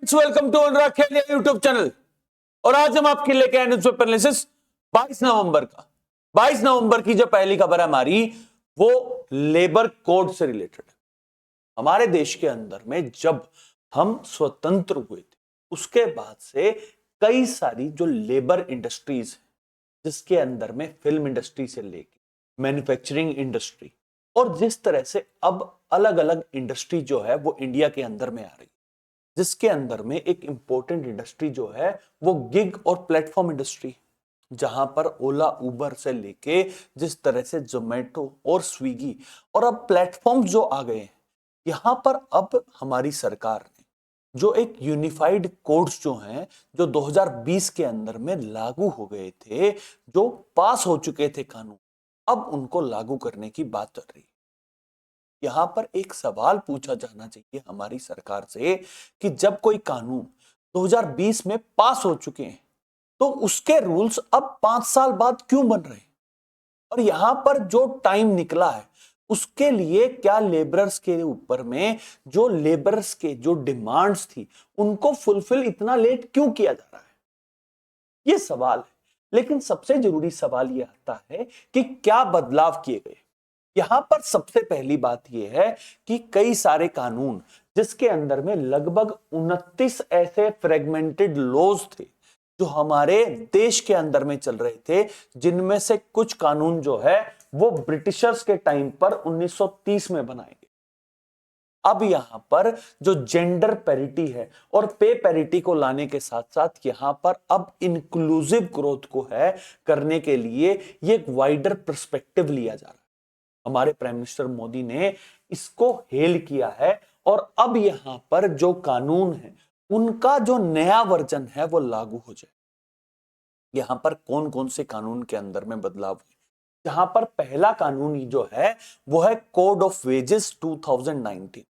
Welcome to Anurag Khelia YouTube channel. और आज हम आपके लेके आए न्यूज़पेपर एनालिसिस 22 नवंबर का। 22 नवंबर की जो पहली खबर है हमारी, वो लेबर कोड से रिलेटेड है। हमारे देश के अंदर में जब हम स्वतंत्र हुए थे, उसके बाद से कई सारी जो लेबर इंडस्ट्रीज है, जिसके अंदर में फिल्म इंडस्ट्री से लेके मैन्युफैक्चरिंग इंडस्ट्री और जिस तरह से अब अलग अलग इंडस्ट्री जो है वो इंडिया के अंदर में आ रही है, जिसके अंदर में एक इंपॉर्टेंट इंडस्ट्री जो है वो गिग और प्लेटफॉर्म इंडस्ट्री, जहां पर ओला उबर से लेके जिस तरह से जोमेटो और स्विगी और अब प्लेटफॉर्म जो आ गए हैं, यहां पर अब हमारी सरकार ने जो एक यूनिफाइड कोड्स जो हैं, जो 2020 के अंदर में लागू हो गए थे, जो पास हो चुके थे कानून, अब उनको लागू करने की बात चल रही है। यहां पर एक सवाल पूछा जाना चाहिए हमारी सरकार से कि जब कोई कानून 2020 में पास हो चुके हैं, तो उसके रूल्स अब 5 साल बाद क्यों बन रहे हैं? और यहां पर जो टाइम निकला है, उसके लिए क्या लेबरर्स के ऊपर में जो लेबरर्स के जो डिमांड्स थी, उनको फुलफिल इतना लेट क्यों किया जा रहा है? ये सवाल है। लेकिन सबसे जरूरी सवाल यह आता है कि क्या बदलाव किए गए। यहां पर सबसे पहली बात यह है कि कई सारे कानून, जिसके अंदर में लगभग 29 ऐसे फ्रेगमेंटेड लॉज थे जो हमारे देश के अंदर में चल रहे थे, जिनमें से कुछ कानून जो है वो ब्रिटिशर्स के टाइम पर 1930 में बनाए गए। अब यहां पर जो जेंडर पैरिटी है और पे पैरिटी को लाने के साथ साथ यहां पर अब इंक्लूसिव ग्रोथ को है करने के लिए ये एक वाइडर पर्सपेक्टिव लिया जा रहा है। हमारे प्राइम मिनिस्टर मोदी ने इसको हेल किया है और अब यहां पर जो कानून है, उनका जो नया वर्जन है वो लागू हो जाए। यहां पर कौन कौन से कानून के अंदर में बदलाव हुए? जहां पर पहला कानून जो है वो है कोड ऑफ वेजेस 2019।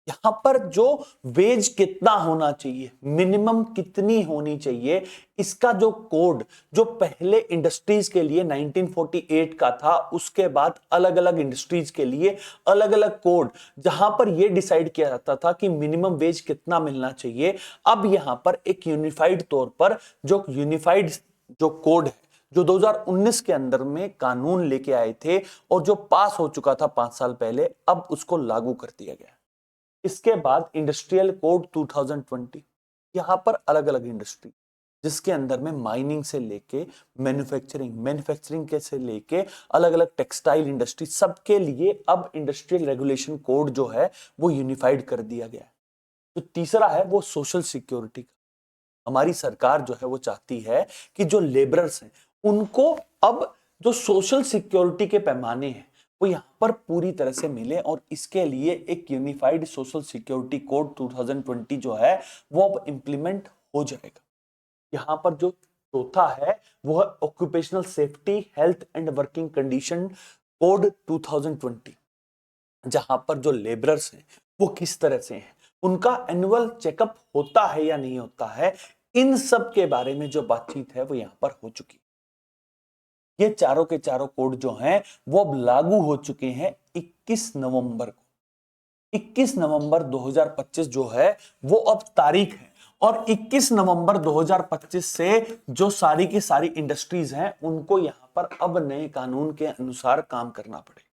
यहां पर जो वेज कितना होना चाहिए, मिनिमम कितनी होनी चाहिए, इसका जो कोड जो पहले इंडस्ट्रीज के लिए 1948 का था, उसके बाद अलग अलग इंडस्ट्रीज के लिए अलग अलग कोड, जहां पर यह डिसाइड किया जाता था कि मिनिमम वेज कितना मिलना चाहिए। अब यहां पर एक यूनिफाइड तौर पर जो यूनिफाइड जो कोड है, जो 2019 के अंदर में कानून लेके आए थे और जो पास हो चुका था 5 साल पहले, अब उसको लागू कर दिया गया। इसके बाद इंडस्ट्रियल कोड 2020, यहां पर अलग अलग इंडस्ट्री, जिसके अंदर में माइनिंग से लेके मैन्युफैक्चरिंग के से लेके अलग अलग टेक्सटाइल इंडस्ट्री, सबके लिए अब इंडस्ट्रियल रेगुलेशन कोड जो है वो यूनिफाइड कर दिया गया है। तो तीसरा है वो सोशल सिक्योरिटी का। हमारी सरकार जो है वो चाहती है कि जो लेबरर्स हैं, उनको अब जो सोशल सिक्योरिटी के पैमाने हैं वो यहां पर पूरी तरह से मिले, और इसके लिए एक यूनिफाइड सोशल सिक्योरिटी कोड 2020 जो है वो अब इंप्लीमेंट हो जाएगा। यहां पर जो चौथा है वो है occupational safety health and working condition code 2020, जहां पर जो लेबरर्स हैं वो किस तरह से हैं, उनका एनुअल चेकअप होता है या नहीं होता है, इन सब के बारे में जो बातचीत है वो यहां पर हो चुकी है। ये चारों के चारों कोड जो हैं वो अब लागू हो चुके हैं 21 नवंबर को। 21 नवंबर 2025 जो है वो अब तारीख है, और 21 नवंबर 2025 से जो सारी की सारी इंडस्ट्रीज हैं, उनको यहां पर अब नए कानून के अनुसार काम करना पड़ेगा।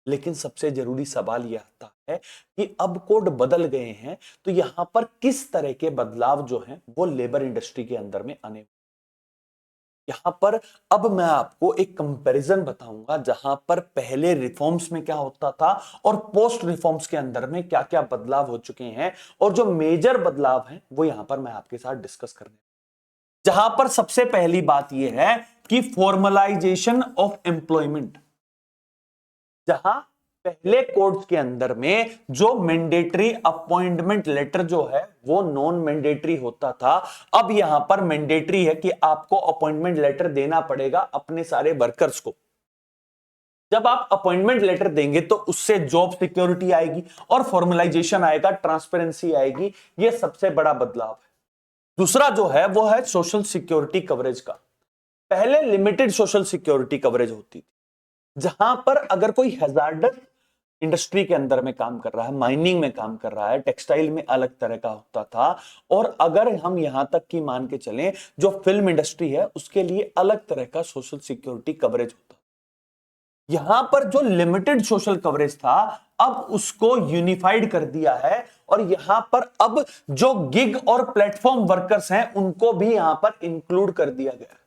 लेकिन सबसे जरूरी सवाल यह आता है कि अब कोड बदल गए हैं, तो यहां पर किस तरह के बदलाव जो हैं वो लेबर इंडस्ट्री के अंदर में आने। यहां पर अब मैं आपको एक कंपैरिजन बताऊंगा, जहां पर पहले रिफॉर्म्स में क्या होता था और पोस्ट रिफॉर्म्स के अंदर में क्या क्या बदलाव हो चुके हैं, और जो मेजर बदलाव हैं वो यहां पर मैं आपके साथ डिस्कस करने। जहां पर सबसे पहली बात यह है कि फॉर्मलाइजेशन ऑफ एम्प्लॉयमेंट। जहां पहले कोर्ट्स के अंदर में जो मैंडेटरी अपॉइंटमेंट लेटर जो है वो नॉन मैंडेटरी होता था, अब यहां पर मैंडेटरी है कि आपको अपॉइंटमेंट लेटर देना पड़ेगा अपने सारे वर्कर्स को। जब आप अपॉइंटमेंट लेटर देंगे तो उससे जॉब सिक्योरिटी आएगी और फॉर्मलाइजेशन आएगा, ट्रांसपेरेंसी आएगी। यह सबसे बड़ा बदलाव है। दूसरा जो है वो है सोशल सिक्योरिटी कवरेज का। पहले लिमिटेड सोशल सिक्योरिटी कवरेज होती थी, जहां पर अगर कोई हैजार्डस इंडस्ट्री के अंदर में काम कर रहा है, माइनिंग में काम कर रहा है, टेक्सटाइल में अलग तरह का होता था। और अगर हम यहां तक की मान के चलें, जो फिल्म इंडस्ट्री है उसके लिए अलग तरह का सोशल सिक्योरिटी कवरेज होता। यहां पर जो लिमिटेड सोशल कवरेज था, अब उसको यूनिफाइड कर दिया है, और यहां पर अब जो गिग और प्लेटफॉर्म वर्कर्स हैं उनको भी यहां पर इंक्लूड कर दिया गया है।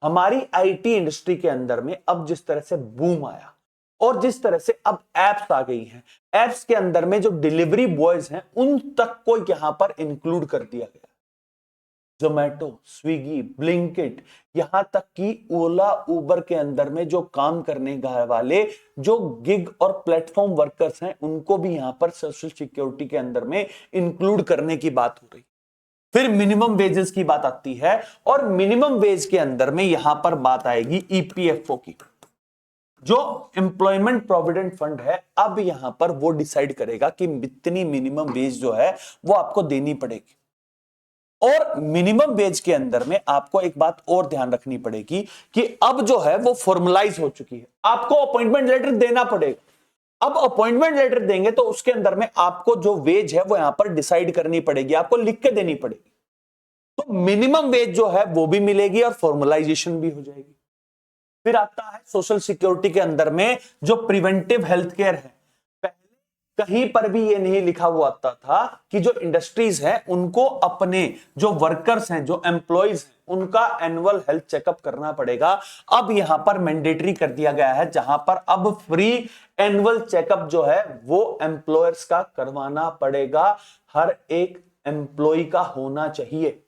हमारी आईटी इंडस्ट्री के अंदर में अब जिस तरह से बूम आया और जिस तरह से अब एप्स आ गई हैं, एप्स के अंदर में जो डिलीवरी बॉयज हैं उन तक को यहां पर इंक्लूड कर दिया गया। जोमेटो, स्विगी, ब्लिंकिट, यहां तक कि ओला, उबर के अंदर में जो काम करने वाले जो गिग और प्लेटफॉर्म वर्कर्स हैं उनको भी यहां पर सोशल सिक्योरिटी के अंदर में इंक्लूड करने की बात हो रही। फिर मिनिमम वेजेस की बात आती है, और मिनिमम वेज के अंदर में यहां पर बात आएगी ईपीएफओ की। जो एम्प्लॉयमेंट प्रोविडेंट फंड है, अब यहां पर वो डिसाइड करेगा कि इतनी मिनिमम वेज जो है वो आपको देनी पड़ेगी। और मिनिमम वेज के अंदर में आपको एक बात और ध्यान रखनी पड़ेगी कि अब जो है वो फॉर्मलाइज हो चुकी है, आपको अपॉइंटमेंट लेटर देना पड़ेगा। अब अपॉइंटमेंट लेटर देंगे तो उसके अंदर में आपको जो वेज है वो यहां पर डिसाइड करनी पड़ेगी, आपको लिख के देनी पड़ेगी। तो मिनिमम वेज जो है वो भी मिलेगी और फॉर्मलाइजेशन भी हो जाएगी। फिर आता है सोशल सिक्योरिटी के अंदर में जो प्रिवेंटिव हेल्थ केयर है। पहले कहीं पर भी ये नहीं लिखा हुआ आता था कि जो इंडस्ट्रीज हैं उनको अपने जो वर्कर्स हैं, जो एम्प्लॉइज हैं, उनका एनुअल हेल्थ चेकअप करना पड़ेगा। अब यहां पर मैंडेटरी कर दिया गया है, जहां पर अब फ्री एनुअल चेकअप जो है वो एम्प्लॉयर्स का करवाना पड़ेगा, हर एक एम्प्लॉय का होना चाहिए।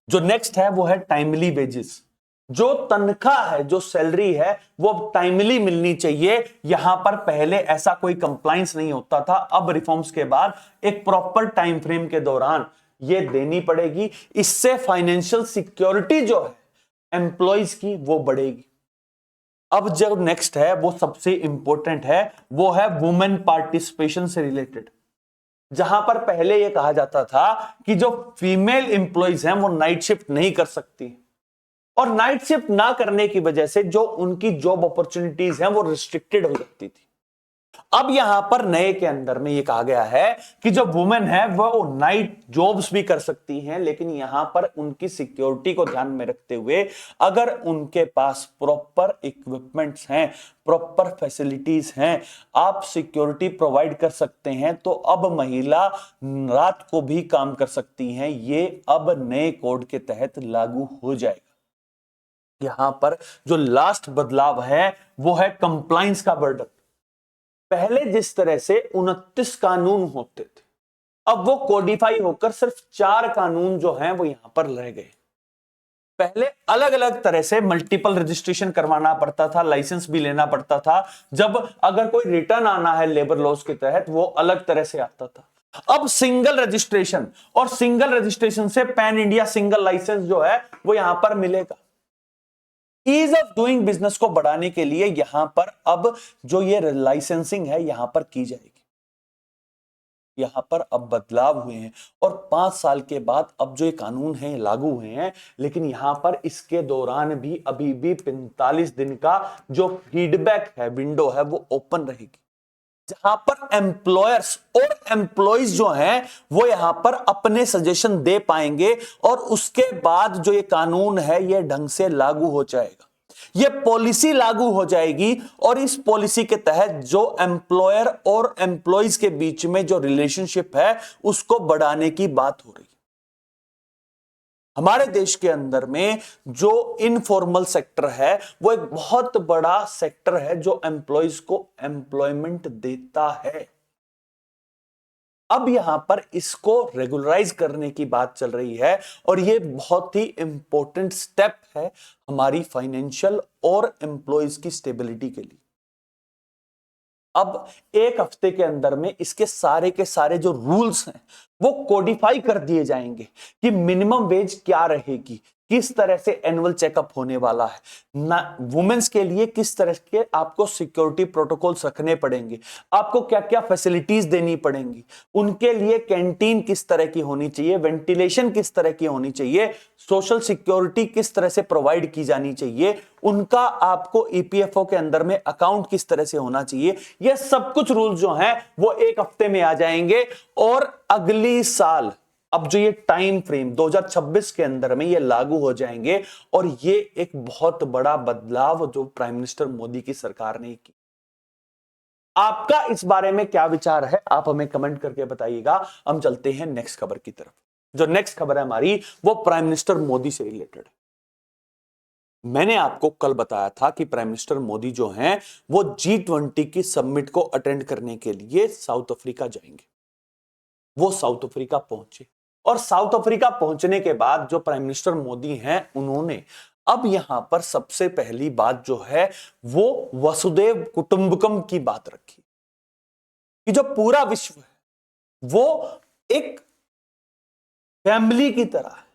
जो नेक्स्ट है वो है टाइमली वेजेस। जो तनख्वाह है, जो सैलरी है, वो टाइमली मिलनी चाहिए। यहां पर पहले ऐसा कोई कंप्लायंस नहीं होता था, अब रिफॉर्म्स के बाद एक प्रॉपर टाइम फ्रेम के दौरान ये देनी पड़ेगी। इससे फाइनेंशियल सिक्योरिटी जो है एम्प्लॉइज की वो बढ़ेगी। अब जो नेक्स्ट है वो सबसे इंपॉर्टेंट है, वो है वुमेन पार्टिसिपेशन से रिलेटेड। जहां पर पहले यह कहा जाता था कि जो फीमेल इंप्लॉइज हैं वो नाइट शिफ्ट नहीं कर सकती, और नाइट शिफ्ट ना करने की वजह से जो उनकी जॉब अपॉर्चुनिटीज हैं वो रिस्ट्रिक्टेड हो जाती थी। अब यहां पर नए के अंदर में ये कहा गया है कि जो वुमेन है वो नाइट जॉब्स भी कर सकती हैं, लेकिन यहां पर उनकी सिक्योरिटी को ध्यान में रखते हुए अगर उनके पास प्रॉपर इक्विपमेंट्स हैं, प्रॉपर फैसिलिटीज हैं, आप सिक्योरिटी प्रोवाइड कर सकते हैं, तो अब महिला रात को भी काम कर सकती हैं। ये अब नए कोड के तहत लागू हो जाएगा। यहां पर जो लास्ट बदलाव है वो है कंप्लायंस का बर्डन। पहले जिस तरह से 29 कानून होते थे, अब वो कोडिफाई होकर सिर्फ 4 कानून जो हैं वो यहां पर रह गए। पहले अलग अलग तरह से मल्टीपल रजिस्ट्रेशन करवाना पड़ता था, लाइसेंस भी लेना पड़ता था। जब अगर कोई रिटर्न आना है लेबर लॉज के तहत, वो अलग तरह से आता था। अब सिंगल रजिस्ट्रेशन, और सिंगल रजिस्ट्रेशन से पैन इंडिया सिंगल लाइसेंस जो है वो यहां पर मिलेगा। ईज ऑफ डूइंग बिजनेस को बढ़ाने के लिए यहां पर अब जो ये लाइसेंसिंग है यहां पर की जाएगी। यहां पर अब बदलाव हुए हैं, और 5 साल के बाद अब जो ये कानून है लागू हुए हैं, लेकिन यहां पर इसके दौरान भी अभी भी 45 दिन का जो फीडबैक है, विंडो है, वो ओपन रहेगी, जहां पर एम्प्लॉयर्स और एम्प्लॉइज जो हैं वो यहां पर अपने सजेशन दे पाएंगे, और उसके बाद जो ये कानून है ये ढंग से लागू हो जाएगा। ये पॉलिसी लागू हो जाएगी, और इस पॉलिसी के तहत जो एम्प्लॉयर और एम्प्लॉइज के बीच में जो रिलेशनशिप है उसको बढ़ाने की बात हो रही है। हमारे देश के अंदर में जो इनफॉर्मल सेक्टर है वो एक बहुत बड़ा सेक्टर है जो एम्प्लॉइज को एम्प्लॉयमेंट देता है। अब यहां पर इसको रेगुलराइज करने की बात चल रही है, और ये बहुत ही इंपॉर्टेंट स्टेप है हमारी फाइनेंशियल और एम्प्लॉइज की स्टेबिलिटी के लिए। अब एक हफ्ते के अंदर में इसके सारे के सारे जो रूल्स हैं वो कोडिफाई कर दिए जाएंगे कि मिनिमम वेज क्या रहेगी, किस तरह से एनुअल चेकअप होने वाला है, ना वुमेन्स के लिए किस तरह के आपको सिक्योरिटी प्रोटोकॉल्स रखने पड़ेंगे, आपको क्या क्या फैसिलिटीज देनी पड़ेंगी, उनके लिए कैंटीन किस तरह की होनी चाहिए, वेंटिलेशन किस तरह की होनी चाहिए, सोशल सिक्योरिटी किस तरह से प्रोवाइड की जानी चाहिए, उनका आपको ईपीएफओ के अंदर में अकाउंट किस तरह से होना चाहिए, ये सब कुछ रूल जो हैं वो एक हफ्ते में आ जाएंगे। और अगली साल अब जो ये टाइम फ्रेम 2026 के अंदर में ये लागू हो जाएंगे। और ये एक बहुत बड़ा बदलाव जो प्राइम मिनिस्टर मोदी की सरकार ने की। आपका इस बारे में क्या विचार है, आप हमें कमेंट करके बताइएगा। हम चलते हैं नेक्स्ट खबर की तरफ। जो नेक्स्ट खबर है हमारी वो प्राइम मिनिस्टर मोदी से रिलेटेड है। मैंने आपको कल बताया था कि प्राइम मिनिस्टर मोदी जो हैं वो G20 की समिट को अटेंड करने के लिए साउथ अफ्रीका जाएंगे। वो साउथ अफ्रीका पहुंचे और साउथ अफ्रीका पहुंचने के बाद जो प्राइम मिनिस्टर मोदी हैं उन्होंने अब यहां पर सबसे पहली बात जो है वो वसुदेव कुटुंबकम की बात रखी कि जो पूरा विश्व है वो एक फैमिली की तरह है।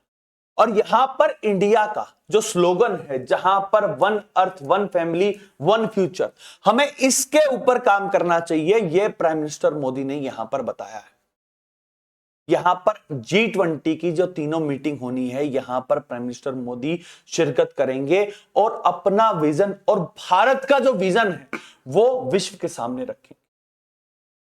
और यहां पर इंडिया का जो स्लोगन है, जहां पर one earth one family one future, हमें इसके ऊपर काम करना चाहिए, यह प्राइम मिनिस्टर मोदी ने यहां पर बताया है। यहां पर G20 की जो तीनों मीटिंग होनी है, यहां पर प्राइम मिनिस्टर मोदी शिरकत करेंगे और अपना विजन और भारत का जो विजन है वो विश्व के सामने रखेंगे।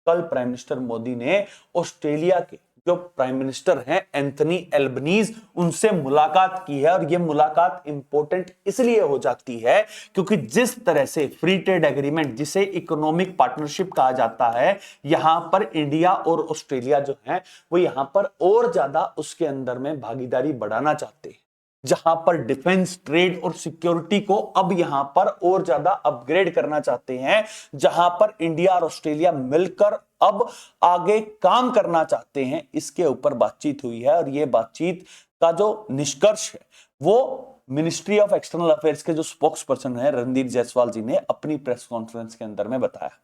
कल प्राइम मिनिस्टर मोदी ने ऑस्ट्रेलिया के जो प्राइम मिनिस्टर हैं एंथनी एल्बनीज, उनसे मुलाकात की है। और यह मुलाकात इंपॉर्टेंट इसलिए हो जाती है क्योंकि जिस तरह से फ्री ट्रेड एग्रीमेंट, जिसे इकोनॉमिक पार्टनरशिप कहा जाता है, यहां पर इंडिया और ऑस्ट्रेलिया जो है वो यहां पर और ज्यादा उसके अंदर में भागीदारी बढ़ाना चाहते हैं। जहां पर डिफेंस, ट्रेड और सिक्योरिटी को अब यहां पर और ज्यादा अपग्रेड करना चाहते हैं, जहां पर इंडिया और ऑस्ट्रेलिया मिलकर अब आगे काम करना चाहते हैं, इसके ऊपर बातचीत हुई है। और यह बातचीत का जो निष्कर्ष है वो मिनिस्ट्री ऑफ एक्सटर्नल अफेयर्स के जो स्पोक्स पर्सन है रणदीप जायसवाल जी ने अपनी प्रेस कॉन्फ्रेंस के अंदर में बताया।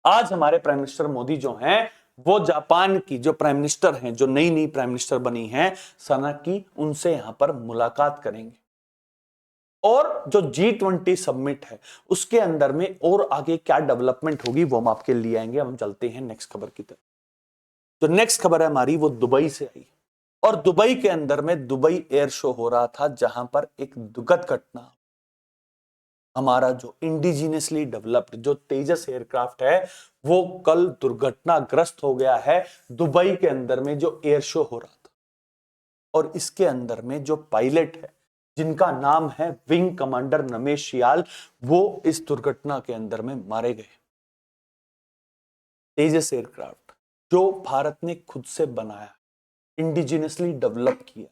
आज हमारे प्राइम मिनिस्टर मोदी जो हैं वो जापान की जो प्राइम मिनिस्टर हैं, जो नई प्राइम मिनिस्टर बनी हैं सना की, उनसे यहां पर मुलाकात करेंगे। और जो G20 समिट है उसके अंदर में और आगे क्या डेवलपमेंट होगी वो हम आपके लिए आएंगे। हम चलते हैं नेक्स्ट खबर की तरफ। जो नेक्स्ट खबर है हमारी वो दुबई से आई और दुबई के अंदर में दुबई एयर शो हो रहा था, जहां पर एक दुखद घटना, हमारा जो इंडिजिनियसली डेवलप्ड जो तेजस एयरक्राफ्ट है वो कल दुर्घटनाग्रस्त हो गया है दुबई के अंदर में जो एयर शो हो रहा था। और इसके अंदर में जो पायलट है जिनका नाम है विंग कमांडर नमेश शियाल, वो इस दुर्घटना के अंदर में मारे गए। तेजस एयरक्राफ्ट जो भारत ने खुद से बनाया, इंडिजिनियसली डेवलप किया,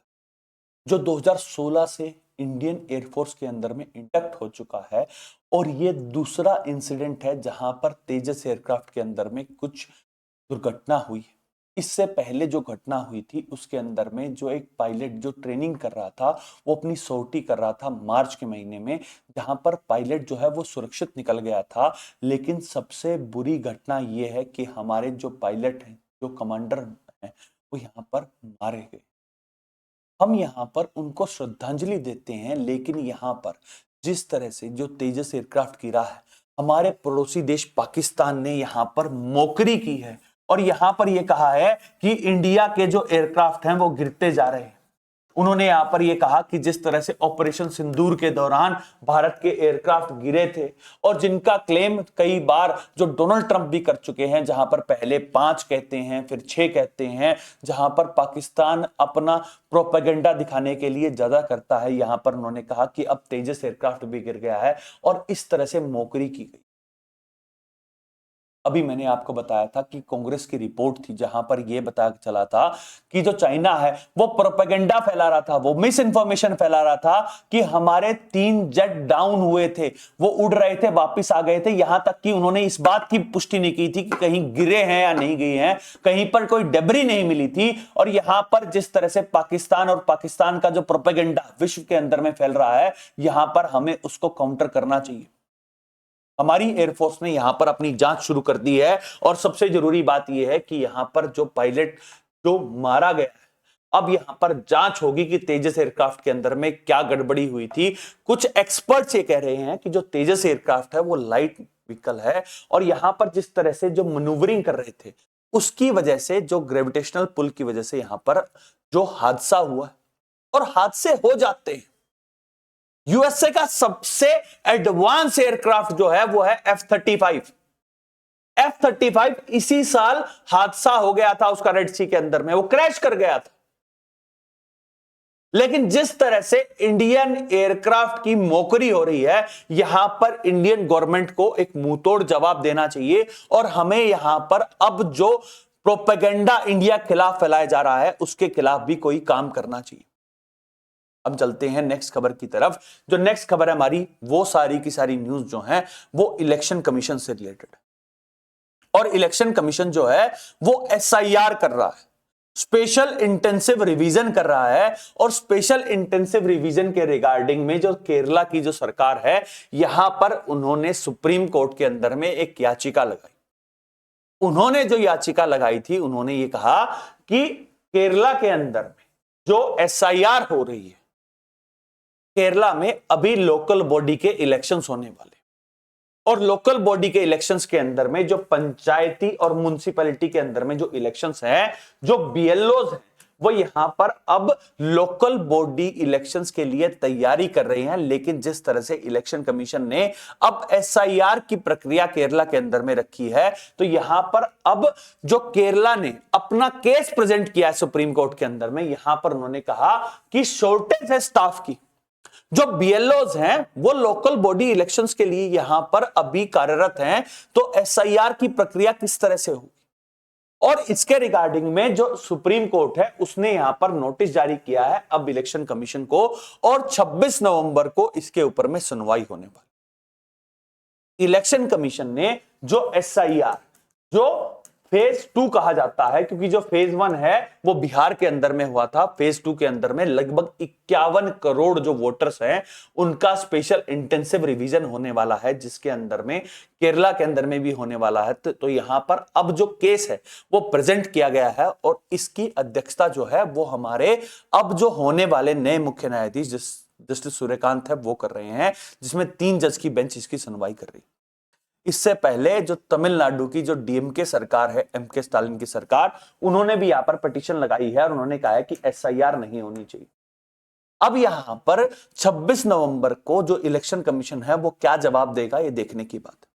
जो 2016 से इंडियन एयरफोर्स के अंदर में इंडक्ट हो चुका है। और ये दूसरा इंसिडेंट है जहां पर तेजस एयरक्राफ्ट के अंदर में कुछ दुर्घटना हुई है। इससे पहले जो घटना हुई थी उसके अंदर में जो एक पायलट जो ट्रेनिंग कर रहा था वो अपनी सॉर्टी कर रहा था मार्च के महीने में, जहां पर पायलट जो है वो सुरक्षित निकल गया था। लेकिन सबसे बुरी घटना ये है कि हमारे जो पायलट हैं, जो कमांडर हैं, वो यहाँ पर मारे गए। हम यहाँ पर उनको श्रद्धांजलि देते हैं, लेकिन यहाँ पर जिस तरह से जो तेजस एयरक्राफ्ट गिरा है, हमारे पड़ोसी देश पाकिस्तान ने यहाँ पर मौकरी की है और यहां पर यह कहा है कि इंडिया के जो एयरक्राफ्ट हैं वो गिरते जा रहे हैं। उन्होंने यहां पर यह कहा कि जिस तरह से ऑपरेशन सिंदूर के दौरान भारत के एयरक्राफ्ट गिरे थे और जिनका क्लेम कई बार जो डोनाल्ड ट्रंप भी कर चुके हैं, जहां पर पहले 5 कहते हैं फिर 6 कहते हैं, जहां पर पाकिस्तान अपना प्रोपेगेंडा दिखाने के लिए ज्यादा करता है, यहां पर उन्होंने कहा कि अब तेजस एयरक्राफ्ट भी गिर गया है और इस तरह से मौकरी की गई। अभी मैंने आपको बताया था कि कांग्रेस की रिपोर्ट थी जहां पर यह बताया चला था कि जो चाइना है वो प्रोपेगेंडा फैला रहा था, वो मिस इंफॉर्मेशन फैला रहा था कि हमारे 3 जेट डाउन हुए थे, वो उड़ रहे थे, वापस आ गए थे। यहां तक कि उन्होंने इस बात की पुष्टि नहीं की थी कि कहीं गिरे हैं या नहीं गए हैं, कहीं पर कोई डेब्री नहीं मिली थी। और यहां पर जिस तरह से पाकिस्तान और पाकिस्तान का जो प्रोपेगेंडा विश्व के अंदर में फैल रहा है, यहां पर हमें उसको काउंटर करना चाहिए। हमारी एयरफोर्स ने यहां पर अपनी जांच शुरू कर दी है और सबसे जरूरी बात यह है कि यहां पर जो पायलट जो मारा गया है, अब यहां पर जांच होगी कि तेजस एयरक्राफ्ट के अंदर में क्या गड़बड़ी हुई थी। कुछ एक्सपर्ट्स ये कह रहे हैं कि जो तेजस एयरक्राफ्ट है वो लाइट व्हीकल है और यहां पर जिस तरह से जो मनूवरिंग कर रहे थे उसकी वजह से, जो ग्रेविटेशनल पुल की वजह से यहां पर जो हादसा हुआ और हादसे हो जाते हैं। यूएसए का सबसे एडवांस एयरक्राफ्ट जो है वो है F-35। F-35 इसी साल हादसा हो गया था उसका रेड सी के अंदर में, वो क्रैश कर गया था। लेकिन जिस तरह से इंडियन एयरक्राफ्ट की मोकरी हो रही है, यहां पर इंडियन गवर्नमेंट को एक मुंहतोड़ जवाब देना चाहिए और हमें यहां पर अब जो प्रोपेगेंडा इंडिया खिलाफ फैलाया जा रहा है उसके खिलाफ भी कोई काम करना चाहिए। अब चलते हैं नेक्स्ट खबर की तरफ। जो नेक्स्ट खबर है हमारी, वो सारी की सारी न्यूज जो है वो इलेक्शन कमीशन से रिलेटेड है। और इलेक्शन कमीशन जो है वो एसआईआर कर रहा है, स्पेशल इंटेंसिव रिवीजन कर रहा है। और स्पेशल इंटेंसिव रिवीजन के रिगार्डिंग में जो केरला की जो सरकार है, यहां पर उन्होंने सुप्रीम कोर्ट के अंदर में एक याचिका लगाई। उन्होंने जो याचिका लगाई थी, उन्होंने ये कहा कि केरला के अंदर में जो एसआईआर हो रही है, केरला में अभी लोकल बॉडी के इलेक्शंस होने वाले और लोकल बॉडी के इलेक्शंस के अंदर में जो पंचायती और म्युनिसिपैलिटी के अंदर में जो इलेक्शंस हैं, जो बीएलओज हैं, वो यहां पर अब लोकल बॉडी इलेक्शंस के लिए तैयारी कर रहे हैं। लेकिन जिस तरह से इलेक्शन कमीशन ने अब एसआईआर की प्रक्रिया केरला के अंदर में रखी है, तो यहां पर अब जो केरला ने अपना केस प्रेजेंट किया है सुप्रीम कोर्ट के अंदर में, यहां पर उन्होंने कहा कि शॉर्टेज है स्टाफ की। जो बीएलओज हैं वो लोकल बॉडी इलेक्शंस के लिए यहां पर अभी कार्यरत हैं, तो एसआईआर की प्रक्रिया किस तरह से होगी। और इसके रिगार्डिंग में जो सुप्रीम कोर्ट है उसने यहां पर नोटिस जारी किया है अब इलेक्शन कमीशन को, और 26 नवंबर को इसके ऊपर में सुनवाई होने वाली। इलेक्शन कमीशन ने जो एसआईआर, जो फेज 2 कहा जाता है, क्योंकि जो फेज 1 है वो बिहार के अंदर में हुआ था, फेज 2 के अंदर में लगभग 51 करोड़ जो वोटर्स हैं उनका स्पेशल इंटेंसिव रिवीजन होने वाला है, जिसके अंदर में केरला के अंदर में भी होने वाला है। तो यहां पर अब जो केस है वो प्रेजेंट किया गया है और इसकी अध्यक्षता जो है वो हमारे अब जो होने वाले नए मुख्य न्यायाधीश जस्टिस सूर्यकांत है वो कर रहे हैं, जिसमें 3 जज की बेंच इसकी सुनवाई कर रही है। इससे पहले जो तमिलनाडु की जो डीएमके सरकार है, एमके स्टालिन की सरकार, उन्होंने भी यहां पर पिटीशन लगाई है और उन्होंने कहा है कि एसआईआर नहीं होनी चाहिए। अब यहां पर 26 नवंबर को जो इलेक्शन कमीशन है वो क्या जवाब देगा, ये देखने की बात है।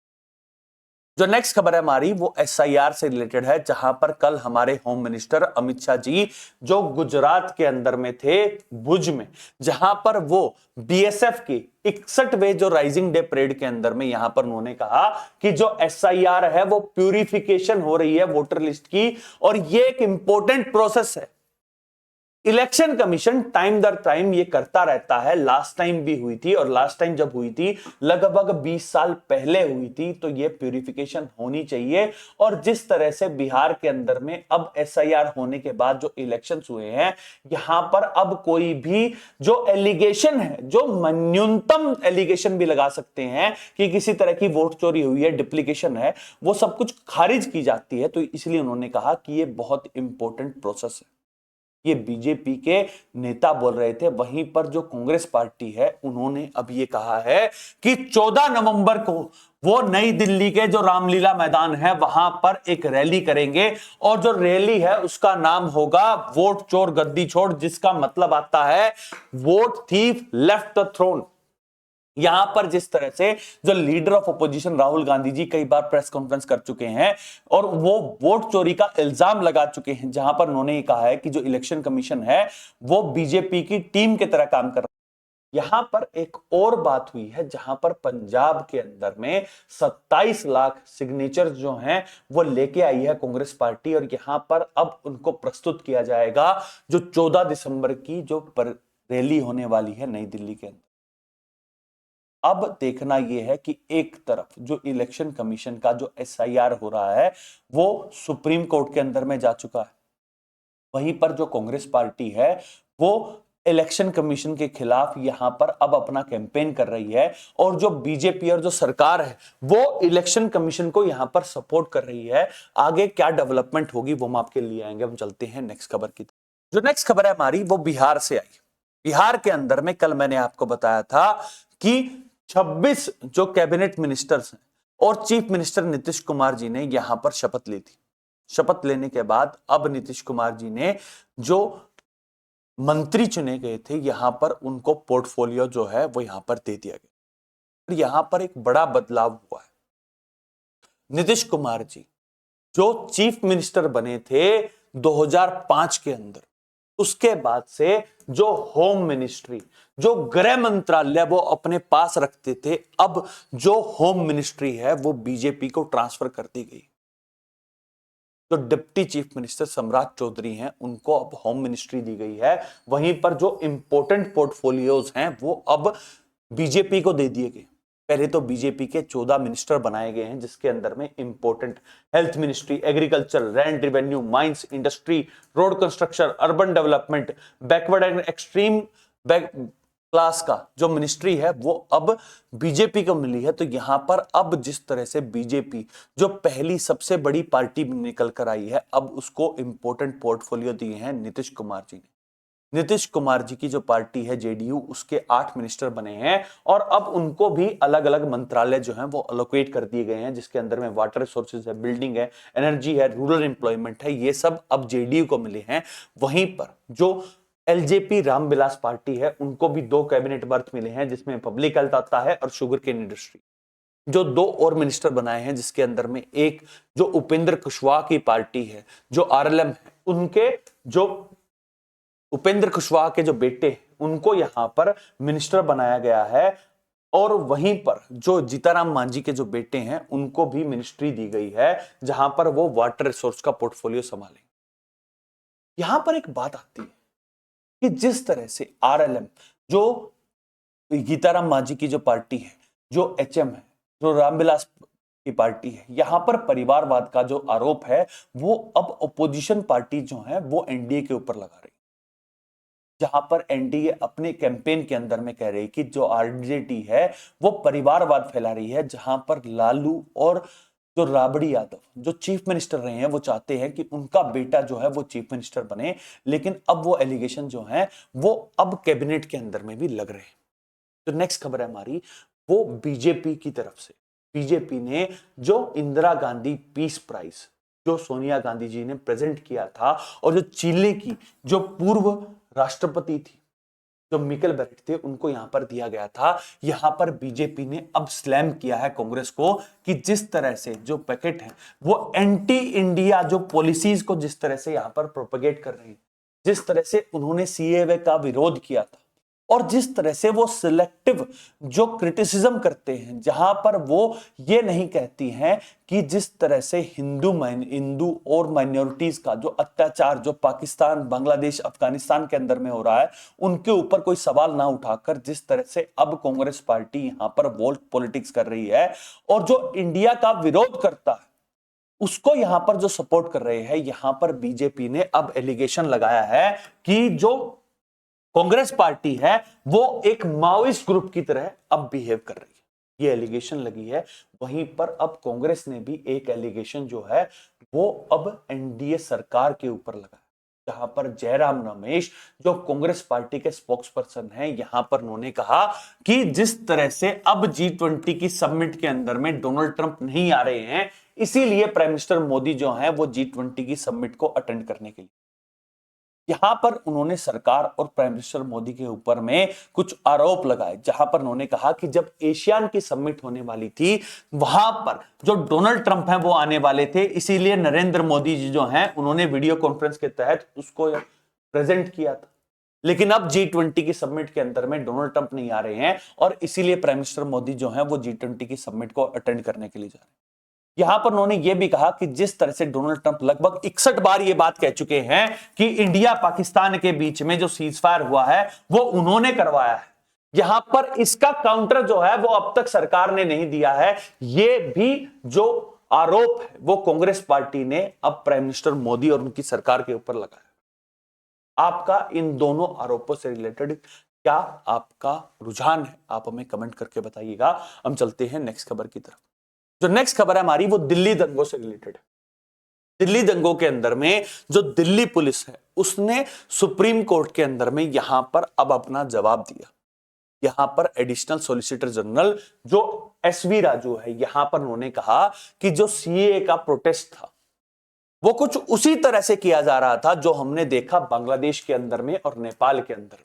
जो नेक्स्ट खबर है हमारी वो एसआईआर से रिलेटेड है, जहां पर कल हमारे होम मिनिस्टर अमित शाह जी जो गुजरात के अंदर में थे, भुज में, जहां पर वो बीएसएफ की 61वें जो राइजिंग डे परेड के अंदर में यहां पर उन्होंने कहा कि जो एसआईआर है वो प्यूरिफिकेशन हो रही है वोटर लिस्ट की और ये एक इंपॉर्टेंट प्रोसेस है। इलेक्शन कमीशन टाइम दर टाइम ये करता रहता है, लास्ट टाइम भी हुई थी और लास्ट टाइम जब हुई थी लगभग 20 साल पहले हुई थी, तो ये प्यूरिफिकेशन होनी चाहिए। और जिस तरह से बिहार के अंदर में अब एसआईआर होने के बाद जो इलेक्शंस हुए हैं, यहां पर अब कोई भी जो एलिगेशन है, जो न्यूनतम एलिगेशन भी लगा सकते हैं कि किसी तरह की वोट चोरी हुई है, डिप्लीकेशन है, वो सब कुछ खारिज की जाती है। तो इसलिए उन्होंने कहा कि ये बहुत इंपॉर्टेंट प्रोसेस है। ये बीजेपी के नेता बोल रहे थे, वहीं पर जो कांग्रेस पार्टी है उन्होंने अब ये कहा है कि 14 नवंबर को वो नई दिल्ली के जो रामलीला मैदान है वहां पर एक रैली करेंगे और जो रैली है उसका नाम होगा वोट चोर गद्दी छोड़, जिसका मतलब आता है vote thief left the throne. यहां पर जिस तरह से जो leader of opposition Rahul Gandhi ji कई बार प्रेस कॉन्फ्रेंस कर चुके हैं और वो वोट चोरी का इल्जाम लगा चुके हैं, जहां पर उन्होंने ये कहा है कि जो इलेक्शन कमीशन है वो बीजेपी की टीम की तरह काम कर रहा है। यहां पर एक और बात हुई है, जहां पर पंजाब के अंदर में 27 लाख सिग्नेचर जो हैं वो लेके आई है कांग्रेस पार्टी और यहां पर अब उनको प्रस्तुत किया जाएगा जो 14 दिसंबर की जो रैली होने वाली है नई दिल्ली के अंदर। अब देखना यह है कि एक तरफ जो इलेक्शन कमीशन का जो एसआईआर हो रहा है वो सुप्रीम कोर्ट के अंदर में जा चुका है, वहीं पर जो कांग्रेस पार्टी है वो इलेक्शन कमीशन के खिलाफ यहां पर अब अपना कैंपेन कर रही है और जो बीजेपी और जो सरकार है वो इलेक्शन कमीशन को यहां पर सपोर्ट कर रही है। आगे क्या डेवलपमेंट होगी वो हम आपके लिए आएंगे। हम चलते हैं नेक्स्ट खबर की तरफ। जो नेक्स्ट खबर है हमारी वो बिहार से आई। बिहार के अंदर में कल मैंने आपको बताया था कि 26 जो कैबिनेट मिनिस्टर्स हैं और चीफ मिनिस्टर नीतीश कुमार जी ने यहां पर शपथ ली थी। शपथ लेने के बाद अब नीतीश कुमार जी ने जो मंत्री चुने गए थे यहां पर उनको पोर्टफोलियो जो है वो यहां पर दे दिया गया। यहां पर एक बड़ा बदलाव हुआ है। नीतीश कुमार जी जो चीफ मिनिस्टर बने थे 2005 के अंदर, उसके बाद से जो होम मिनिस्ट्री, जो गृह मंत्रालय वो अपने पास रखते थे, अब जो होम मिनिस्ट्री है वो बीजेपी को ट्रांसफर कर दी गई। जो डिप्टी चीफ मिनिस्टर सम्राट चौधरी हैं उनको अब होम मिनिस्ट्री दी गई है। वहीं पर जो इंपॉर्टेंट पोर्टफोलियोज हैं वो अब बीजेपी को दे दिए गए। पहले तो बीजेपी के 14 मिनिस्टर बनाए गए हैं जिसके अंदर में important health ministry, agriculture, land revenue, mines, industry, road construction, urban development, backward and extreme class का जो मिनिस्ट्री है वो अब बीजेपी को मिली है। तो यहां पर अब जिस तरह से बीजेपी जो पहली सबसे बड़ी पार्टी निकल कर आई है, अब उसको इंपॉर्टेंट पोर्टफोलियो दिए हैं नीतीश कुमार जी ने। नीतीश कुमार जी की जो पार्टी है जेडीयू, उसके 8 मिनिस्टर बने हैं और अब उनको भी अलग अलग मंत्रालय जो हैं वो अलोकेट कर दिए गए हैं जिसके अंदर में वाटर रिसोर्सेज है, बिल्डिंग है, एनर्जी है, रूरल एम्प्लॉयमेंट है, ये सब अब जेडीयू को मिले हैं। वहीं पर जो एलजेपी रामविलास पार्टी है उनको भी 2 कैबिनेट बर्थ मिले हैं जिसमें पब्लिक हेल्थ आता है और शुगर केन इंडस्ट्री। जो 2 और मिनिस्टर बनाए हैं जिसके अंदर में एक जो उपेंद्र कुशवाहा की पार्टी है, जो आरएलएम है, उनके जो उपेंद्र कुशवाहा के जो बेटे उनको यहां पर मिनिस्टर बनाया गया है और वहीं पर जो जीताराम मांझी के जो बेटे हैं उनको भी मिनिस्ट्री दी गई है जहां पर वो वाटर रिसोर्स का पोर्टफोलियो संभालेंगे। यहां पर एक बात आती है कि जिस तरह से आरएलएम, जो गीताराम मांझी की जो पार्टी है, जो एचएम है, जो रामविलास की पार्टी है, यहां पर परिवारवाद का जो आरोप है वो अब ओपोजिशन पार्टी जो है वो एनडीए के ऊपर लगा रही है। जहां पर एनडीए अपने कैंपेन के अंदर में कह रही कि जो आरजेडी है वो परिवारवाद फैला रही है, जहां पर लालू और जो राबड़ी यादव जो चीफ मिनिस्टर रहे हैं वो चाहते हैं कि उनका बेटा जो है वो चीफ मिनिस्टर बने, लेकिन अब वो एलिगेशन जो है वो अब कैबिनेट के अंदर में भी लग रहे हैं। तो नेक्स्ट खबर है हमारी वो बीजेपी की तरफ से। बीजेपी ने जो इंदिरा गांधी पीस प्राइज जो सोनिया गांधी जी ने प्रेजेंट किया था और जो चिली की जो पूर्व राष्ट्रपति थी जो मिकेल बेरेट थे उनको यहां पर दिया गया था, यहां पर बीजेपी ने अब स्लैम किया है कांग्रेस को कि जिस तरह से जो पैकेट है वो एंटी इंडिया जो पॉलिसीज को जिस तरह से यहां पर प्रोपेगेट कर रही है, जिस तरह से उन्होंने सीएए का विरोध किया था और जिस तरह से वो सिलेक्टिव जो क्रिटिसिज्म करते हैं, जहां पर वो ये नहीं कहती हैं कि जिस तरह से हिंदू और माइनॉरिटीज का जो अत्याचार जो पाकिस्तान, बांग्लादेश, अफगानिस्तान के अंदर में हो रहा है उनके ऊपर कोई सवाल ना उठाकर जिस तरह से अब कांग्रेस पार्टी यहां पर वोट पॉलिटिक्स कर रही है और जो इंडिया का विरोध करता है उसको यहां पर जो सपोर्ट कर रहे हैं, यहां पर बीजेपी ने अब एलिगेशन लगाया है कि जो कांग्रेस पार्टी है वो एक माओइस्ट ग्रुप की तरह अब बिहेव कर रही है, ये एलिगेशन लगी है। वहीं पर अब कांग्रेस ने भी एक एलिगेशन जो है वो अब एनडीए सरकार के ऊपर लगा है, जहां पर जयराम रमेश जो कांग्रेस पार्टी के स्पोक्स पर्सन हैं, यहां पर उन्होंने कहा कि जिस तरह से अब G20 की समिट के अंदर में डोनाल्ड ट्रंप नहीं आ रहे हैं, इसीलिए प्राइम मिनिस्टर मोदी जो है वो G20 की समिट को अटेंड करने के लिए, यहां पर उन्होंने सरकार और प्राइम मिनिस्टर मोदी के ऊपर में कुछ आरोप लगाए, जहां पर उन्होंने कहा कि जब एशियान की समिट होने वाली थी वहां पर जो डोनाल्ड ट्रंप हैं वो आने वाले थे, इसीलिए नरेंद्र मोदी जी जो हैं उन्होंने वीडियो कॉन्फ्रेंस के तहत उसको प्रेजेंट किया था। लेकिन अब G20 की समिट के अंदर में डोनाल्ड ट्रंप नहीं आ रहे हैं और इसीलिए प्राइम मिनिस्टर मोदी जो है वो G20 की समिट को अटेंड करने के लिए जा रहे हैं। यहां पर उन्होंने यह भी कहा कि जिस तरह से डोनाल्ड ट्रंप लगभग 61 बार यह बात कह चुके हैं कि इंडिया पाकिस्तान के बीच में जो सीज फायर हुआ है वो उन्होंने करवाया है, यहां पर इसका काउंटर जो है वो अब तक सरकार ने नहीं दिया है। यह भी जो आरोप है वो कांग्रेस पार्टी ने अब प्राइम मिनिस्टर मोदी और उनकी सरकार के ऊपर लगाया। आपका इन दोनों आरोपों से रिलेटेड क्या आपका रुझान है, आप हमें कमेंट करके बताइएगा। हम चलते हैं नेक्स्ट खबर की तरफ। जो नेक्स्ट खबर है हमारी वो दिल्ली दंगों से रिलेटेड है। दिल्ली दंगों के अंदर में जो दिल्ली पुलिस है उसने सुप्रीम कोर्ट के अंदर में यहां पर अब अपना जवाब दिया। यहां पर एडिशनल सॉलिसिटर जनरल जो एसवी राजू है, यहां पर उन्होंने कहा कि जो सीएए का प्रोटेस्ट था वो कुछ उसी तरह से किया जा रहा था जो हमने देखा बांग्लादेश के अंदर में और नेपाल के अंदर में।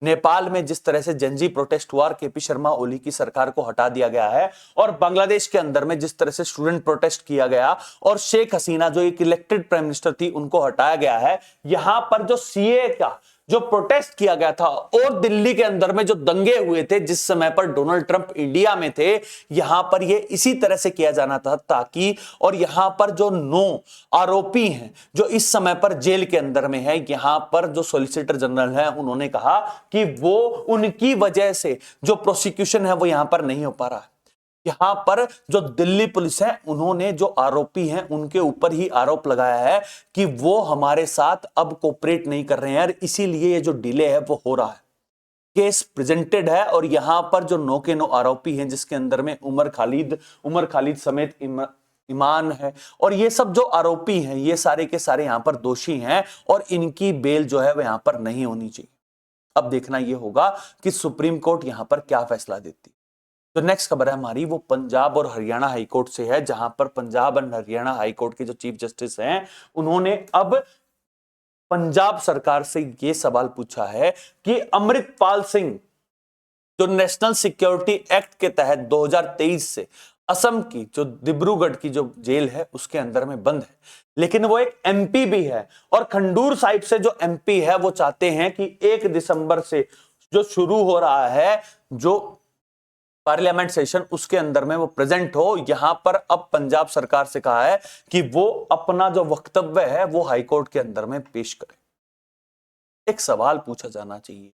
नेपाल में जिस तरह से जनजी प्रोटेस्ट हुआ, केपी शर्मा ओली की सरकार को हटा दिया गया है, और बांग्लादेश के अंदर में जिस तरह से स्टूडेंट प्रोटेस्ट किया गया और शेख हसीना जो एक इलेक्टेड प्राइम मिनिस्टर थी उनको हटाया गया है, यहां पर जो सीए का जो प्रोटेस्ट किया गया था और दिल्ली के अंदर में जो दंगे हुए थे जिस समय पर डोनाल्ड ट्रंप इंडिया में थे, यहां पर ये इसी तरह से किया जाना था ताकि, और यहां पर जो 9 आरोपी हैं जो इस समय पर जेल के अंदर में है, यहां पर जो सॉलिसिटर जनरल है उन्होंने कहा कि वो उनकी वजह से जो प्रोसिक्यूशन है वो यहां पर नहीं हो पा रहा है। यहां पर जो दिल्ली पुलिस है उन्होंने जो आरोपी हैं उनके ऊपर ही आरोप लगाया है कि वो हमारे साथ अब कोऑपरेट नहीं कर रहे हैं और इसीलिए ये जो डिले है वो हो रहा है। केस प्रेजेंटेड है और यहां पर जो 9 के 9 आरोपी हैं जिसके अंदर में उमर खालिद समेत ईमान है, और ये सब जो आरोपी हैं ये सारे के सारे यहां पर दोषी हैं और इनकी बेल जो है वो यहां पर नहीं होनी चाहिए। अब देखना यह होगा कि सुप्रीम कोर्ट यहां पर क्या फैसला देती। तो नेक्स्ट खबर है हमारी वो पंजाब और हरियाणा हाईकोर्ट से है, जहां पर पंजाब और हरियाणा हाईकोर्ट के जो चीफ जस्टिस हैं उन्होंने अब पंजाब सरकार से यह सवाल पूछा है कि अमृतपाल सिंह जो नेशनल सिक्योरिटी एक्ट के तहत 2023 से असम की जो डिब्रूगढ़ की जो जेल है उसके अंदर में बंद है, लेकिन वो एक एमपी भी है और खंडूर साहिब से जो एमपी है वो चाहते हैं कि 1 दिसंबर से जो शुरू हो रहा है जो पार्लियामेंट सेशन उसके अंदर में वो प्रेजेंट हो। यहां पर अब पंजाब सरकार से कहा है कि वो अपना जो वक्तव्य है वो हाईकोर्ट के अंदर में पेश करे। एक सवाल पूछा जाना चाहिए,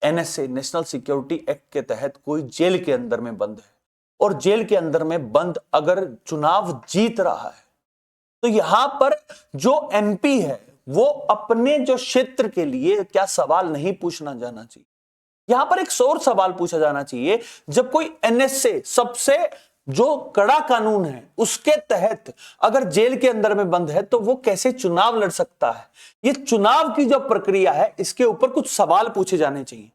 एनएसए नेशनल सिक्योरिटी एक्ट के तहत कोई जेल के अंदर में बंद है और जेल के अंदर में बंद अगर चुनाव जीत रहा है तो यहां पर जो एमपी है वो अपने जो क्षेत्र के लिए क्या सवाल नहीं पूछना जाना चाहिए। यहां पर एक और सवाल पूछा जाना चाहिए, जब कोई एनएसए सबसे जो कड़ा कानून है उसके तहत अगर जेल के अंदर में बंद है तो वो कैसे चुनाव लड़ सकता है। ये चुनाव की जो प्रक्रिया है इसके ऊपर कुछ सवाल पूछे जाने चाहिए।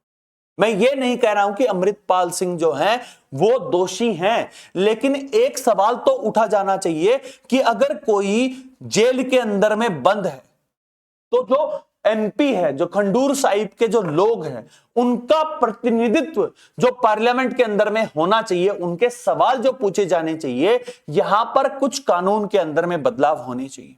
मैं ये नहीं कह रहा हूं कि अमृतपाल सिंह जो हैं वो दोषी हैं, लेकिन एक सवाल तो उठा जाना चाहिए कि अगर कोई जेल के अंदर में बंद है तो जो एमपी है, जो खंडूर साहिब के जो लोग हैं उनका प्रतिनिधित्व जो पार्लियामेंट के अंदर में होना चाहिए, उनके सवाल जो पूछे जाने चाहिए, यहां पर कुछ कानून के अंदर में बदलाव होने चाहिए।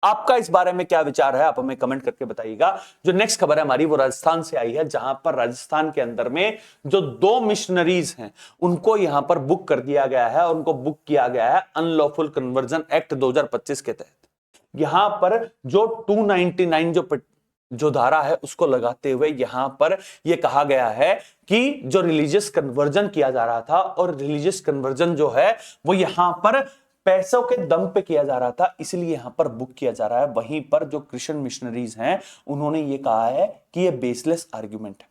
आपका इस बारे में क्या विचार है आप हमें कमेंट करके बताइएगा। जो नेक्स्ट खबर है हमारी वो राजस्थान से आई है, जहां पर राजस्थान के अंदर में जो 2 मिशनरीज हैं उनको यहां पर बुक कर दिया गया है और उनको बुक किया गया है अनलॉफुल कन्वर्जन एक्ट 2025 के तहत। यहां पर जो 299 जो धारा है उसको लगाते हुए यहां पर यह कहा गया है कि जो रिलीजियस कन्वर्जन किया जा रहा था और रिलीजियस कन्वर्जन जो है वो यहां पर पैसों के दम पे किया जा रहा था, इसलिए यहां पर बुक किया जा रहा है। वहीं पर जो क्रिश्चियन मिशनरीज हैं उन्होंने ये कहा है कि ये बेसलेस आर्ग्यूमेंट है।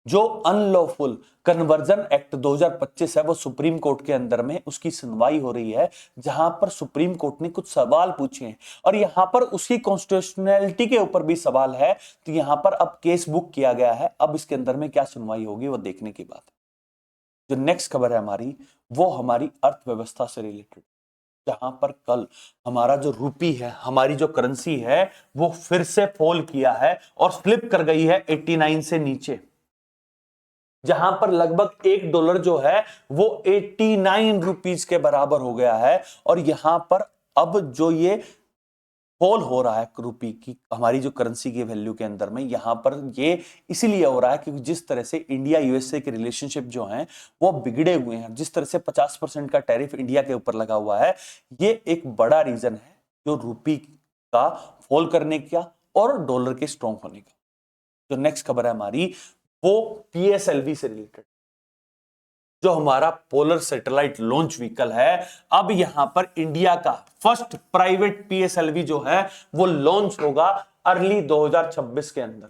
जो अनलॉफुल कन्वर्जन एक्ट 2025 है वो सुप्रीम कोर्ट के अंदर में उसकी सुनवाई हो रही है, जहां पर सुप्रीम कोर्ट ने कुछ सवाल पूछे हैं और यहां पर उसकी कॉन्स्टिट्यूशनैलिटी के ऊपर भी सवाल है। तो यहां पर अब केस बुक किया गया है, अब इसके अंदर में क्या सुनवाई होगी वो देखने की बात है। जो नेक्स्ट खबर है हमारी वो हमारी अर्थव्यवस्था से रिलेटेड, जहां पर कल हमारा जो रूपी है, हमारी जो करेंसी है वो फिर से फॉल किया है और स्लिप कर गई है 89 से नीचे, जहां पर लगभग $1 जो है वो 89 रुपीज के बराबर हो गया है। और यहां पर अब जो ये फॉल हो रहा है रुपी की, हमारी जो करेंसी की वैल्यू के अंदर में, यहां पर ये इसीलिए हो रहा है क्योंकि जिस तरह से इंडिया यूएसए के रिलेशनशिप जो हैं वो बिगड़े हुए हैं, जिस तरह से 50% का टैरिफ इंडिया के ऊपर लगा हुआ है, ये एक बड़ा रीजन है जो रुपी का फॉल करने का और डॉलर के स्ट्रॉन्ग होने का। जो नेक्स्ट खबर है हमारी वो पीएसएलवी से रिलेटेड, जो हमारा पोलर सैटेलाइट लॉन्च व्हीकल है, अब यहां पर इंडिया का फर्स्ट प्राइवेट पीएसएलवी जो है वो लॉन्च होगा अर्ली 2026 के अंदर।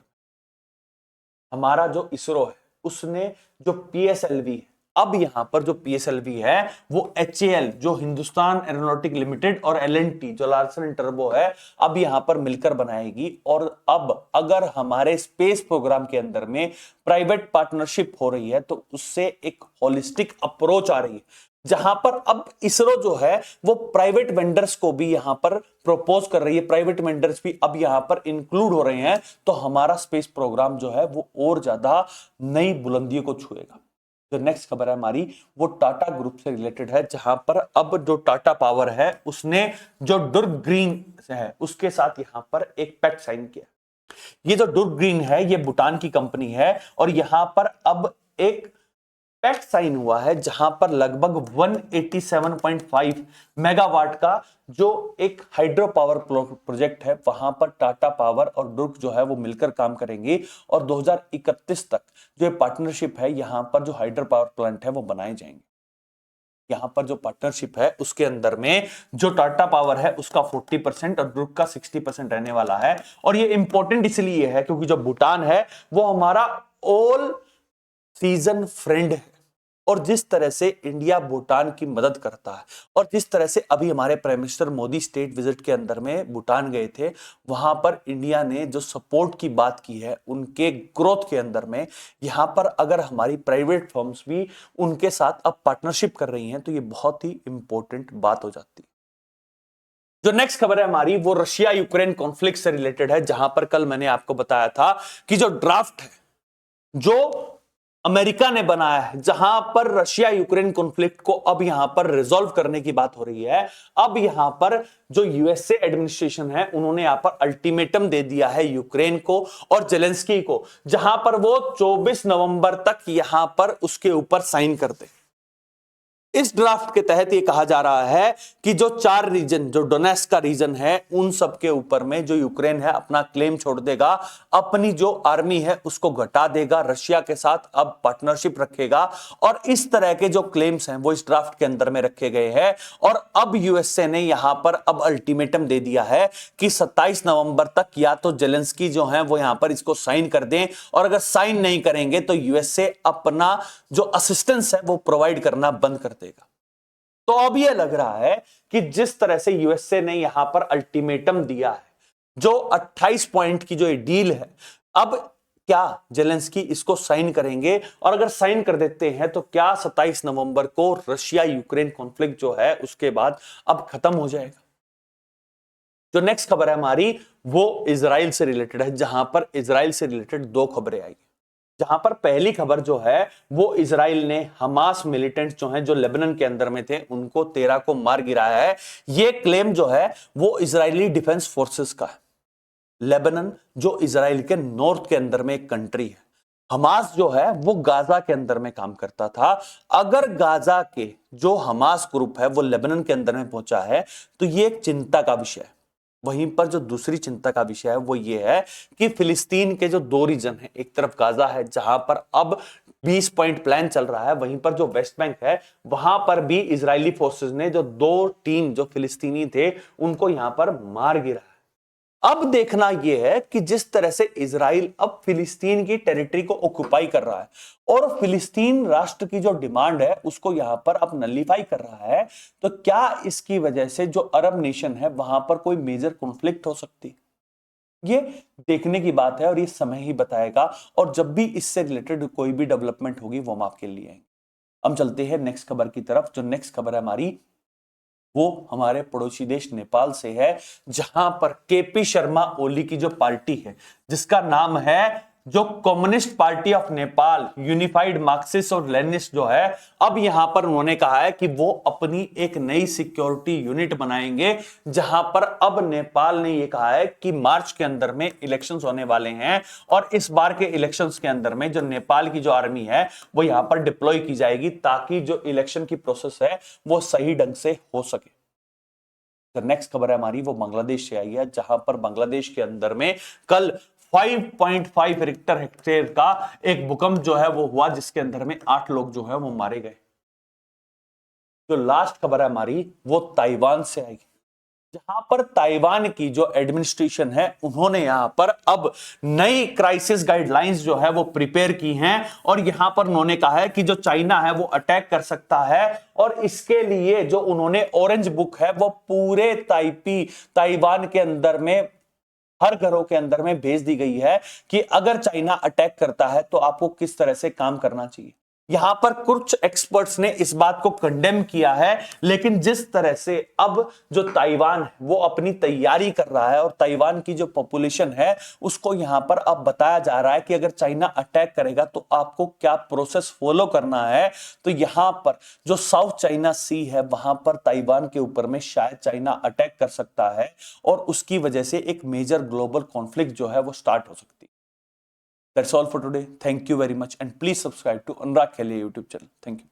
हमारा जो इसरो है उसने जो पीएसएलवी अब यहां पर जो पीएसएलवी है वो एचएएल जो हिंदुस्तान एरोनॉटिक लिमिटेड और एलएनटी जो लार्सन एंड टर्बो है अब यहां पर मिलकर बनाएगी। और अब अगर हमारे स्पेस प्रोग्राम के अंदर में प्राइवेट पार्टनरशिप हो रही है तो उससे एक होलिस्टिक अप्रोच आ रही है, जहां पर अब इसरो जो है वो प्राइवेट वेंडर्स को भी यहां पर प्रपोज कर रही है, प्राइवेट वेंडर्स भी अब यहां पर इंक्लूड हो रहे हैं। तो हमारा स्पेस प्रोग्राम जो है वो और ज्यादा नई बुलंदियों को छुएगा। जो नेक्स्ट खबर है हमारी वो टाटा ग्रुप से रिलेटेड है, जहां पर अब जो टाटा पावर है उसने जो दुर्ग ग्रीन है उसके साथ यहां पर एक पैक्ट साइन किया। ये जो दुर्ग ग्रीन है ये भूटान की कंपनी है और यहां पर अब एक पैक्ट साइन हुआ है जहां पर लगभग 187.5 मेगावाट का जो एक हाइड्रो पावर प्रोजेक्ट है वहां पर टाटा पावर और दुर्ग जो है वो मिलकर काम करेंगे और 2031 तक जो पार्टनरशिप है यहां पर जो हाइड्रो पावर प्लांट है वो बनाए जाएंगे। यहां पर जो पार्टनरशिप है उसके अंदर में जो टाटा पावर है उसका 40% और दुर्ग का 60% रहने वाला है। और ये इंपॉर्टेंट इसलिए है क्योंकि जो भूटान है वो हमारा ऑल सीजन फ्रेंड है और जिस तरह से इंडिया भूटान की मदद करता है और जिस तरह से अभी हमारे prime minister Modi state visit के अंदर में भूटान गए थे वहां पर इंडिया ने जो सपोर्ट की बात की है उनके ग्रोथ के अंदर में, यहां पर अगर हमारी प्राइवेट फर्म्स भी उनके साथ अब पार्टनरशिप कर रही हैं तो ये बहुत ही इंपॉर्टेंट बात हो जाती है। जो नेक्स्ट खबर है हमारी वो रशिया यूक्रेन कॉन्फ्लिक्ट से रिलेटेड है, जहां पर कल मैंने आपको बताया था कि जो ड्राफ्ट है जो अमेरिका ने बनाया है जहां पर रशिया यूक्रेन कॉन्फ्लिक्ट को अब यहां पर रिजॉल्व करने की बात हो रही है। अब यहां पर जो यूएसए एडमिनिस्ट्रेशन है उन्होंने यहां पर अल्टीमेटम दे दिया है यूक्रेन को और जेलेंस्की को, जहां पर वो 24 नवंबर तक यहां पर उसके ऊपर साइन कर दे। इस ड्राफ्ट के तहत यह कहा जा रहा है कि जो 4 रीजन जो डोनेट्स्क का रीजन है उन सब के ऊपर में जो यूक्रेन है अपना क्लेम छोड़ देगा, अपनी जो आर्मी है उसको घटा देगा, रशिया के साथ अब पार्टनरशिप रखेगा और इस तरह के जो क्लेम्स हैं वो इस ड्राफ्ट के अंदर में रखे गए हैं। और अब यूएसए ने यहां पर अब अल्टीमेटम दे दिया है कि 27 नवंबर तक या तो जेलेंस्की जो है वो यहां पर इसको साइन कर दें और अगर साइन नहीं करेंगे तो यूएसए अपना जो असिस्टेंस है वो प्रोवाइड करना बंद कर देगा। तो अब यह लग रहा है कि जिस तरह से यूएसए ने यहां पर अल्टीमेटम दिया है, जो 28 पॉइंट की जो डील है, अब क्या जेलेंस्की इसको साइन करेंगे और अगर साइन कर देते हैं तो क्या 27 नवंबर को रशिया यूक्रेन कॉन्फ्लिक्ट जो है उसके बाद अब खत्म हो जाएगा। जो नेक्स्ट खबर है हमारी वो इजराइल से रिलेटेड है, जहां पर इजराइल से रिलेटेड 2 खबरें आई। जहां पर पहली खबर जो है वो इजराइल ने हमास मिलिटेंट्स जो हैं जो लेबनान के अंदर में थे उनको 13 को मार गिराया है। ये क्लेम जो है वो इजरायली डिफेंस फोर्सेस का है। लेबनान जो इजराइल के नॉर्थ के अंदर में एक कंट्री है, हमास जो है वो गाजा के अंदर में काम करता था। अगर गाजा के जो हमास ग्रुप है वो लेबनान के अंदर में पहुंचा है तो ये एक चिंता का विषय है। वहीं पर जो दूसरी चिंता का विषय है वो ये है कि फिलिस्तीन के जो 2 रीजन है, एक तरफ गाजा है जहां पर अब 20 पॉइंट प्लान चल रहा है, वहीं पर जो वेस्ट बैंक है वहां पर भी इजरायली फोर्सेस ने जो 2-3 जो फिलिस्तीनी थे उनको यहां पर मार गिरा है। अब देखना यह है कि जिस तरह से इजराइल अब फिलिस्तीन की टेरिटरी को ऑक्युपाई कर रहा है और फिलिस्तीन राष्ट्र की जो डिमांड है उसको यहां पर अब नलीफाई कर रहा है, तो क्या इसकी वजह से जो अरब नेशन है वहां पर कोई मेजर कॉन्फ्लिक्ट हो सकती है? ये देखने की बात है और ये समय ही बताएगा। और जब भी इससे रिलेटेड कोई भी डेवलपमेंट होगी वो हम आपके लिए आएंगे। हम चलते हैं नेक्स्ट खबर की तरफ। जो नेक्स्ट खबर है हमारी वो हमारे पड़ोसी देश नेपाल से है, जहां पर केपी शर्मा ओली की जो पार्टी है जिसका नाम है जो communist party of Nepal unified Marxist और लेनिस्ट जो है, अब यहां पर उन्होंने कहा है कि वो अपनी एक नई सिक्योरिटी यूनिट बनाएंगे, जहां पर अब नेपाल ने यह कहा है कि मार्च के अंदर में इलेक्शंस होने वाले हैं और इस बार के इलेक्शंस के अंदर में जो नेपाल की जो आर्मी है वो यहां पर डिप्लॉय की जाएगी ताकि जो इलेक्शन की प्रोसेस है वो सही ढंग से हो सके। तो नेक्स्ट खबर है हमारी वो बांग्लादेश से आई है, जहां पर बांग्लादेश के अंदर में कल 5.5 रिक्टर हेक्टेयर का एक भूकंप जो है वो हुआ, जिसके अंदर में 8 लोग जो है वो मारे गए। जो लास्ट खबर है हमारी वो ताइवान से आई, जहां पर ताइवान की जो एडमिनिस्ट्रेशन है उन्होंने यहां पर अब नई क्राइसिस गाइडलाइंस जो है वो प्रिपेयर की हैं और यहां पर उन्होंने कहा है कि जो चाइना है वो अटैक कर सकता है और इसके लिए जो उन्होंने ऑरेंज बुक है वो पूरे ताइवान के अंदर में हर घरों के अंदर में भेज दी गई है कि अगर चाइना अटैक करता है तो आपको किस तरह से काम करना चाहिए। यहां पर कुछ एक्सपर्ट्स ने इस बात को कंडेम किया है, लेकिन जिस तरह से अब जो ताइवान है वो अपनी तैयारी कर रहा है और ताइवान की जो पॉपुलेशन है उसको यहां पर अब बताया जा रहा है कि अगर चाइना अटैक करेगा तो आपको क्या प्रोसेस फॉलो करना है। तो यहां पर जो साउथ चाइना सी है वहां पर ताइवान के ऊपर में शायद चाइना अटैक कर सकता है और उसकी वजह से एक मेजर ग्लोबल कॉन्फ्लिक्ट जो है वो स्टार्ट हो सकती है। That's all for today. Thank you very much and please subscribe to Anurag Kheliya YouTube channel. Thank you.